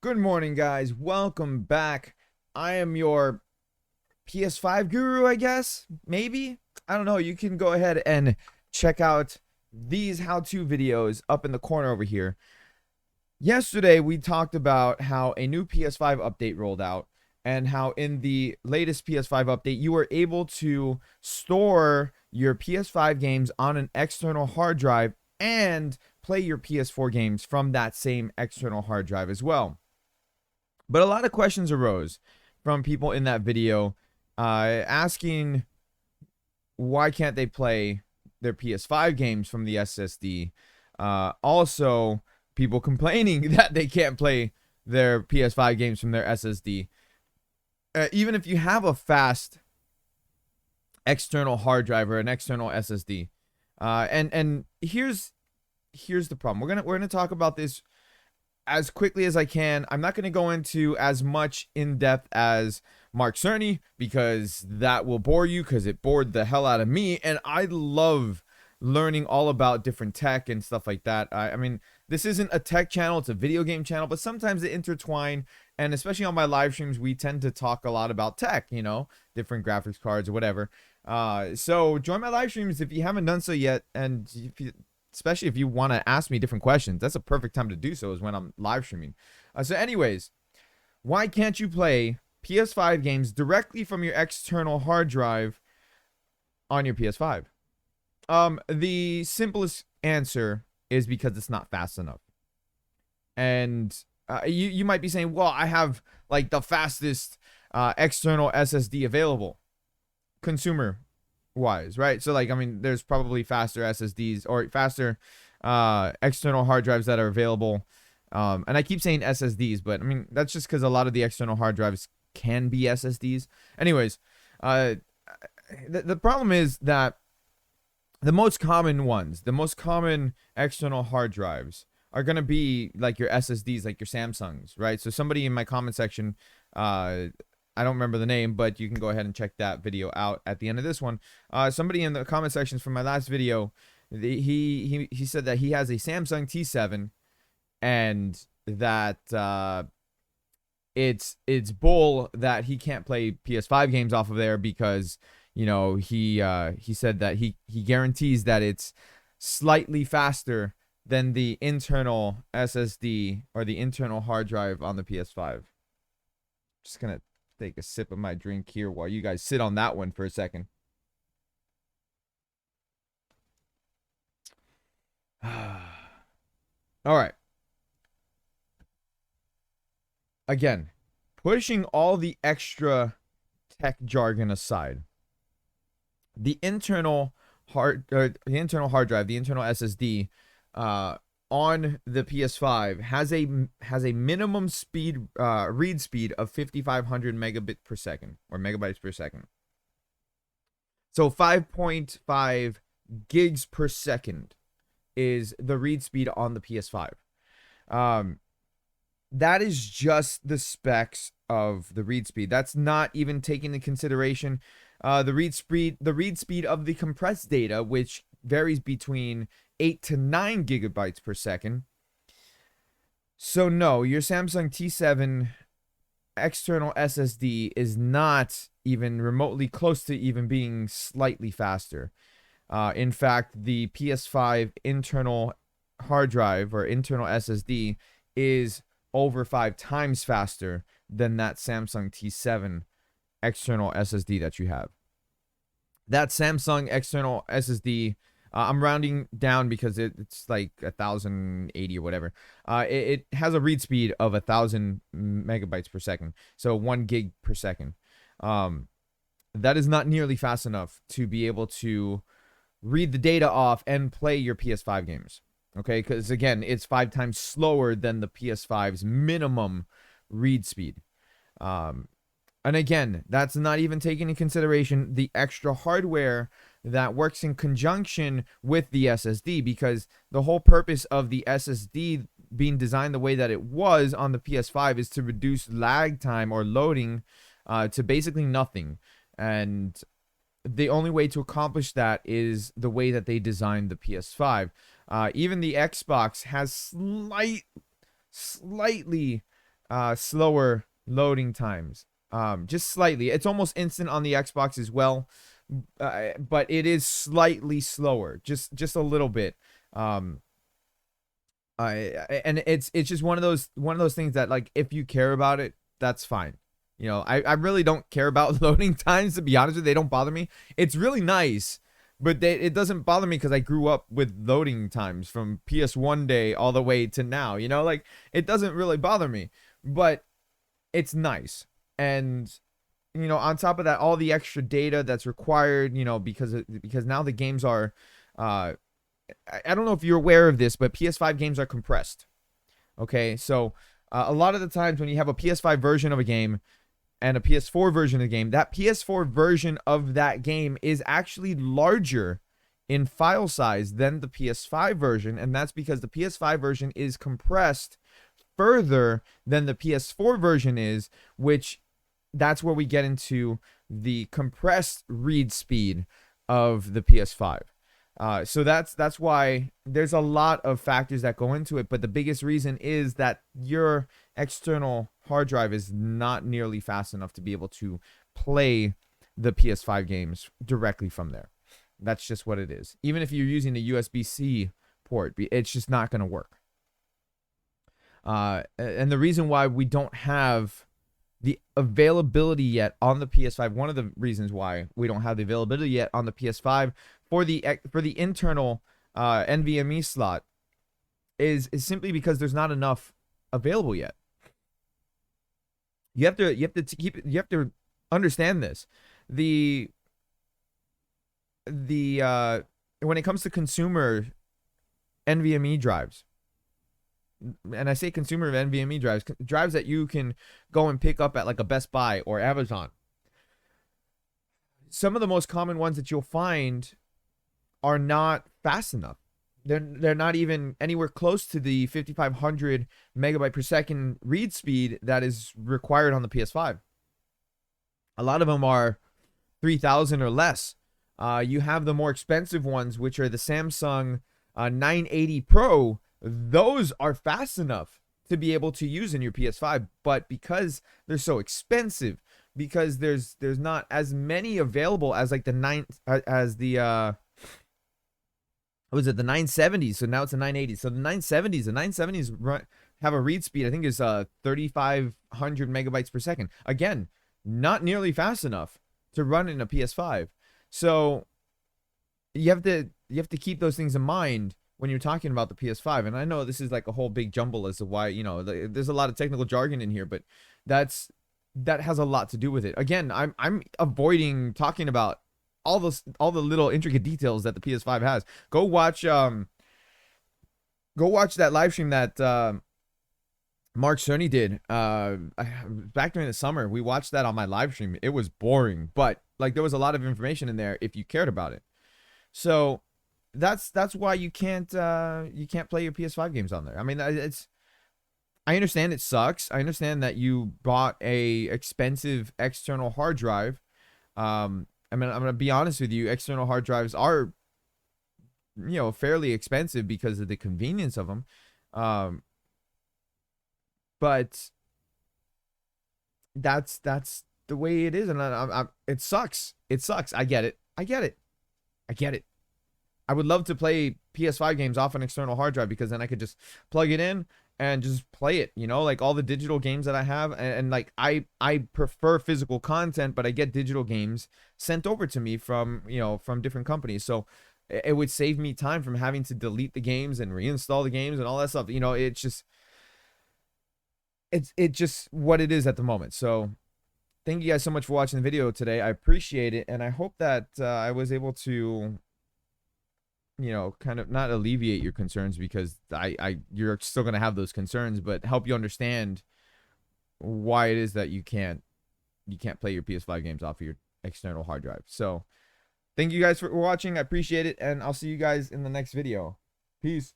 Good morning, guys. Welcome back. I am your PS5 guru, I guess. Maybe. I don't know. You can go ahead and check out these how-to videos up in the corner over here. Yesterday, we talked about how a new PS5 update rolled out and how in the latest PS5 update, you were able to store your PS5 games on an external hard drive and play your PS4 games from that same external hard drive as well. But a lot of questions arose from people in that video asking why can't they play their PS5 games from the SSD. Also, people complaining that they can't play their PS5 games from their SSD. Even if you have a fast external hard drive or an external SSD. And here's the problem. We're gonna talk about this as quickly as I can. I'm not going to go into as much in depth as Mark Cerny because that will bore you, because it bored the hell out of me, and I love learning all about different tech and stuff like that. I mean, this isn't a tech channel, it's a video game channel, but sometimes they intertwine, and especially on my live streams, we tend to talk a lot about tech, you know, different graphics cards or whatever. So join my live streams if you haven't done so yet, and especially if you want to ask me different questions. That's a perfect time to do so, is when I'm live streaming. So anyways, why can't you play PS5 games directly from your external hard drive on your PS5? The simplest answer is because it's not fast enough. And you might be saying, well, I have like the fastest external SSD available, consumer wise, right? So like, I mean, there's probably faster SSDs or faster external hard drives that are available. And I keep saying SSDs, but I mean, that's just because a lot of the external hard drives can be SSDs. Anyways, the problem is that the most common ones, the most common external hard drives are going to be like your SSDs, like your Samsungs, right? So somebody in my comment section, I don't remember the name, but you can go ahead and check that video out at the end of this one. Somebody in the comment sections from my last video, he said that he has a Samsung T7 and that it's bull that he can't play PS5 games off of there because, you know, he said that he guarantees that it's slightly faster than the internal SSD or the internal hard drive on the PS5. Just gonna take a sip of my drink here while you guys sit on that one for a second. All right. Again, pushing all the extra tech jargon aside, the internal hard drive, the internal SSD on the PS5 has a minimum speed read speed of 5500 megabit per second or megabytes per second. So 5.5 gigs per second is the read speed on the PS5. That is just the specs of the read speed. That's not even taking into consideration the read speed of the compressed data, which varies between 8 to 9 gigabytes per second. So no, your Samsung T7 external SSD is not even remotely close to even being slightly faster. In fact, the PS5 internal hard drive or internal SSD is over 5 times faster than that Samsung T7 external SSD that you have. That Samsung external SSD, I'm rounding down because it's like 1080 or whatever. It has a read speed of 1000 megabytes per second, so 1 gig per second. That is not nearly fast enough to be able to read the data off and play your PS5 games. Okay, because again, it's 5 times slower than the PS5's minimum read speed. And again, that's not even taking into consideration the extra hardware that works in conjunction with the SSD, because the whole purpose of the SSD being designed the way that it was on the PS5 is to reduce lag time or loading to basically nothing. And the only way to accomplish that is the way that they designed the PS5. Even the Xbox has slightly slower loading times. Just slightly. It's almost instant on the Xbox as well, but it is slightly slower, just a little bit. Um, and it's just one of those things that, like, if you care about it, that's fine. I really don't care about loading times, to be honest with you. They don't bother me. It's really nice, but it doesn't bother me because I grew up with loading times from PS1 day all the way to now. Like, it doesn't really bother me, but it's nice. And on top of that, all the extra data that's required, because now the games are, I don't know if you're aware of this, but PS5 games are compressed. Okay, so a lot of the times when you have a PS5 version of a game and a PS4 version of the game, that PS4 version of that game is actually larger in file size than the PS5 version, and that's because the PS5 version is compressed further than the PS4 version is, which that's where we get into the compressed read speed of the PS5. So that's why there's a lot of factors that go into it, but the biggest reason is that your external hard drive is not nearly fast enough to be able to play the PS5 games directly from there. That's just what it is. Even if you're using a USB-C port, it's just not going to work. And the reason why we don't have the availability yet on the PS5, one of the reasons why we don't have the availability yet on the PS5 for the internal NVMe slot is simply because there's not enough available yet. You have to understand this. The when it comes to consumer NVMe drives, and I say consumer NVMe drives that you can go and pick up at like a Best Buy or Amazon, some of the most common ones that you'll find are not fast enough. They're not even anywhere close to the 5,500 megabyte per second read speed that is required on the PS5. A lot of them are 3,000 or less. You have the more expensive ones, which are the Samsung 980 Pro. Those are fast enough to be able to use in your PS5, but because they're so expensive, because there's not as many available as like the 970s. So now it's a 980. So the 970s have a read speed, I think, is 3,500 megabytes per second. Again, not nearly fast enough to run in a PS5. So you have to keep those things in mind when you're talking about the PS5. And I know this is like a whole big jumble as to why, there's a lot of technical jargon in here, but that has a lot to do with it. Again, I'm avoiding talking about all the little intricate details that the PS5 has. Go watch that live stream that Mark Cerny did back during the summer. We watched that on my live stream. It was boring, but like there was a lot of information in there if you cared about it. So that's why you can't play your PS5 games on there. I mean, I understand it sucks. I understand that you bought a expensive external hard drive. I mean, I'm gonna be honest with you. External hard drives are, fairly expensive because of the convenience of them. But that's the way it is, and it sucks. It sucks. I get it. I would love to play PS5 games off an external hard drive because then I could just plug it in and just play it, like all the digital games that I have. And like, I prefer physical content, but I get digital games sent over to me from different companies. So it would save me time from having to delete the games and reinstall the games and all that stuff. It's just what it is at the moment. So thank you guys so much for watching the video today. I appreciate it. And I hope that I was able to, kind of not alleviate your concerns, because you're still going to have those concerns, but help you understand why it is that you can't play your PS5 games off of your external hard drive. So thank you guys for watching. I appreciate it, and I'll see you guys in the next video. Peace.